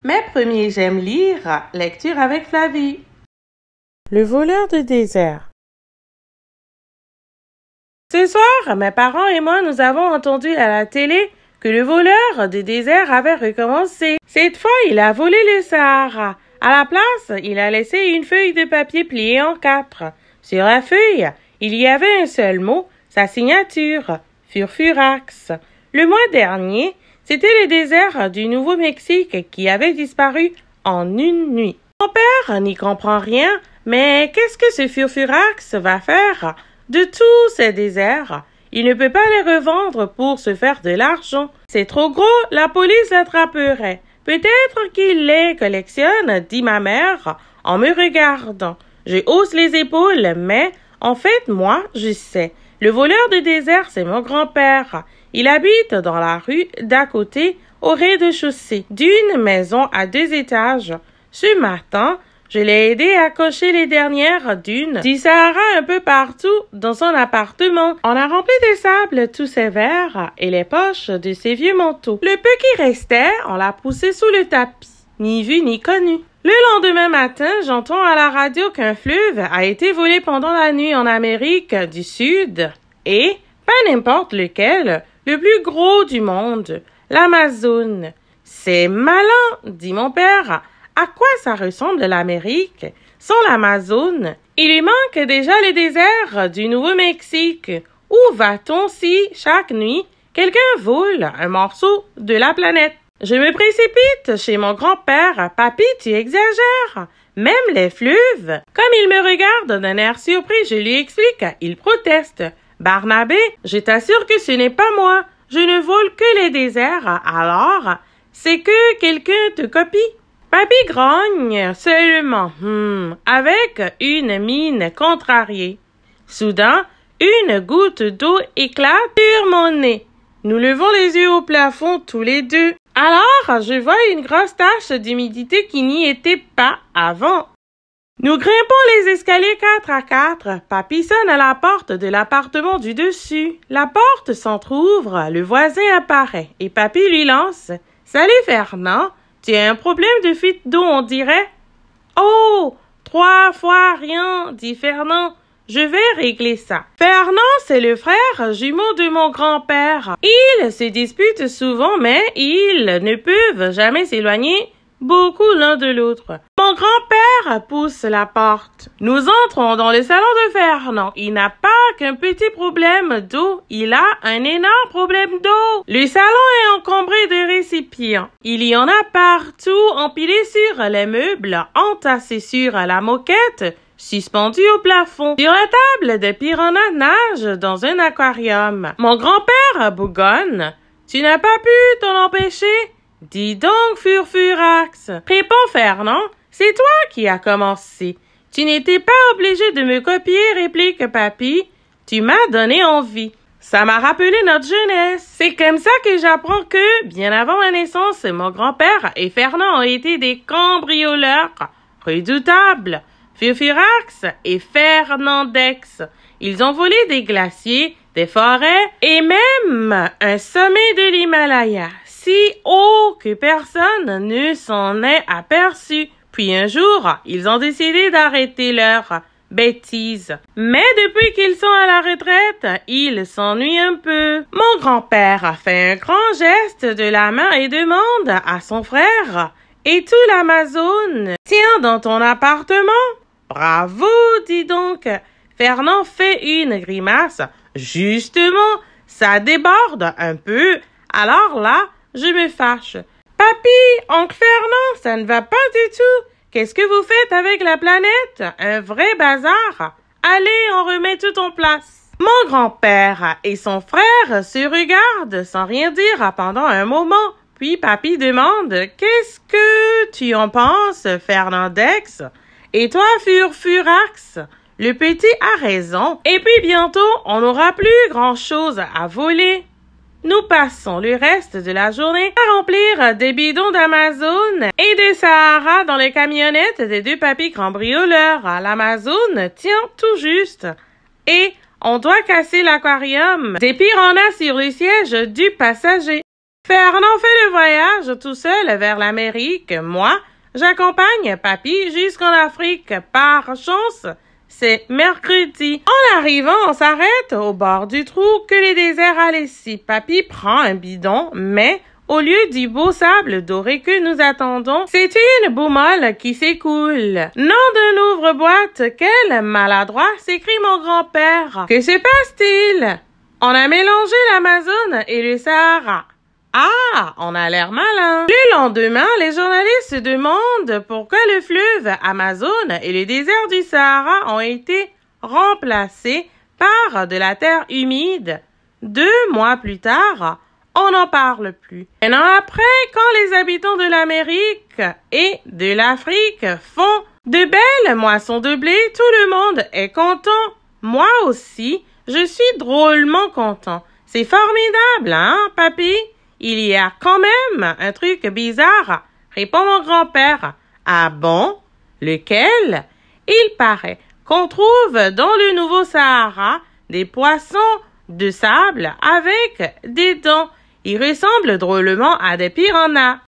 Mes premiers j'aime lire, lecture avec Flavie. Le voleur de désert. Ce soir, mes parents et moi, nous avons entendu à la télé que le voleur de désert avait recommencé. Cette fois, il a volé le Sahara. À la place, il a laissé une feuille de papier pliée en 4. Sur la feuille, il y avait un seul mot, sa signature, Furfurax. Le mois dernier, c'était le désert du Nouveau-Mexique qui avait disparu en une nuit. Mon père n'y comprend rien, mais qu'est-ce que ce Furfurax va faire de tous ces déserts? Il ne peut pas les revendre pour se faire de l'argent. C'est trop gros, la police l'attraperait. Peut-être qu'il les collectionne, dit ma mère, en me regardant. Je hausse les épaules, mais en fait, moi, je sais. Le voleur de désert, c'est mon grand-père. Il habite dans la rue d'à côté, au rez-de-chaussée, d'une maison à 2 étages. Ce matin, je l'ai aidé à cocher les dernières dunes du Sahara un peu partout dans son appartement. On a rempli de sable tous ses verres et les poches de ses vieux manteaux. Le peu qui restait, on l'a poussé sous le tapis. Ni vu ni connu. Le lendemain matin, j'entends à la radio qu'un fleuve a été volé pendant la nuit en Amérique du Sud. Et, pas n'importe lequel, le plus gros du monde, l'Amazone. C'est malin, dit mon père. À quoi ça ressemble l'Amérique? Sans l'Amazone, il lui manque déjà le désert du Nouveau-Mexique. Où va-t-on si, chaque nuit, quelqu'un vole un morceau de la planète? Je me précipite chez mon grand-père. Papy, tu exagères. Même les fleuves. Comme il me regarde d'un air surpris, je lui explique. Il proteste. Barnabé, je t'assure que ce n'est pas moi. Je ne vole que les déserts. Alors, c'est que quelqu'un te copie. Papy grogne seulement, avec une mine contrariée. Soudain, une goutte d'eau éclate sur mon nez. Nous levons les yeux au plafond tous les deux. Alors, je vois une grosse tache d'humidité qui n'y était pas avant. Nous grimpons les escaliers 4 à 4. Papy sonne à la porte de l'appartement du dessus. La porte s'entrouvre, le voisin apparaît et papy lui lance « Salut Fernand, tu as un problème de fuite d'eau, on dirait? »« Oh, 3 fois rien, dit Fernand. Je vais régler ça. » Fernand, c'est le frère jumeau de mon grand-père. Ils se disputent souvent, mais ils ne peuvent jamais s'éloigner beaucoup l'un de l'autre. Mon grand-père pousse la porte. Nous entrons dans le salon de Fernand. Il n'a pas qu'un petit problème d'eau, il a un énorme problème d'eau. Le salon est encombré de récipients. Il y en a partout, empilés sur les meubles, entassés sur la moquette, suspendus au plafond. Sur la table, des piranhas nagent dans un aquarium. Mon grand-père bougonne. « Tu n'as pas pu t'en empêcher? » Dis donc, Furfurax, répond Fernand, c'est toi qui as commencé. Tu n'étais pas obligé de me copier, réplique papy. Tu m'as donné envie. Ça m'a rappelé notre jeunesse. C'est comme ça que j'apprends que, bien avant ma naissance, mon grand-père et Fernand ont été des cambrioleurs redoutables. Furfurax et Fernandex. Ils ont volé des glaciers, des forêts et même un sommet de l'Himalaya. Si haut que personne ne s'en est aperçu. Puis un jour, ils ont décidé d'arrêter leur bêtise. Mais depuis qu'ils sont à la retraite, ils s'ennuient un peu. Mon grand-père a fait un grand geste de la main et demande à son frère « Et tout l'Amazone tient dans ton appartement? » Bravo, dis donc. Fernand fait une grimace. Justement, ça déborde un peu. Alors là, je me fâche. Papy, oncle Fernand, ça ne va pas du tout. Qu'est-ce que vous faites avec la planète? Un vrai bazar. Allez, on remet tout en place. Mon grand-père et son frère se regardent sans rien dire pendant un moment. Puis papy demande « Qu'est-ce que tu en penses, Fernandex? Et toi, Furfurax? » Le petit a raison. Et puis bientôt, on n'aura plus grand-chose à voler. Nous passons le reste de la journée à remplir des bidons d'Amazone et de Sahara dans les camionnettes des 2 papys cambrioleurs. L'Amazone tient tout juste. Et on doit casser l'aquarium des piranhas sur le siège du passager. Fernand fait le voyage tout seul vers l'Amérique. Moi, j'accompagne papy jusqu'en Afrique. Par chance, c'est mercredi. En arrivant, on s'arrête au bord du trou que le désert a laissé. Papy prend un bidon, mais au lieu du beau sable doré que nous attendons, c'est une boumolle qui s'écoule. Nom d'un ouvre-boîte, quel maladroit, s'écrie mon grand-père. Que se passe-t-il? On a mélangé l'Amazone et le Sahara. Ah, on a l'air malin. Le lendemain, les journalistes se demandent pourquoi le fleuve Amazone et le désert du Sahara ont été remplacés par de la terre humide. 2 mois plus tard, on n'en parle plus. Un an après, quand les habitants de l'Amérique et de l'Afrique font de belles moissons de blé, tout le monde est content. Moi aussi, je suis drôlement content. C'est formidable, hein, papy? Il y a quand même un truc bizarre, répond mon grand-père. Ah bon? Lequel? Il paraît qu'on trouve dans le Nouveau Sahara des poissons de sable avec des dents. Ils ressemblent drôlement à des piranhas.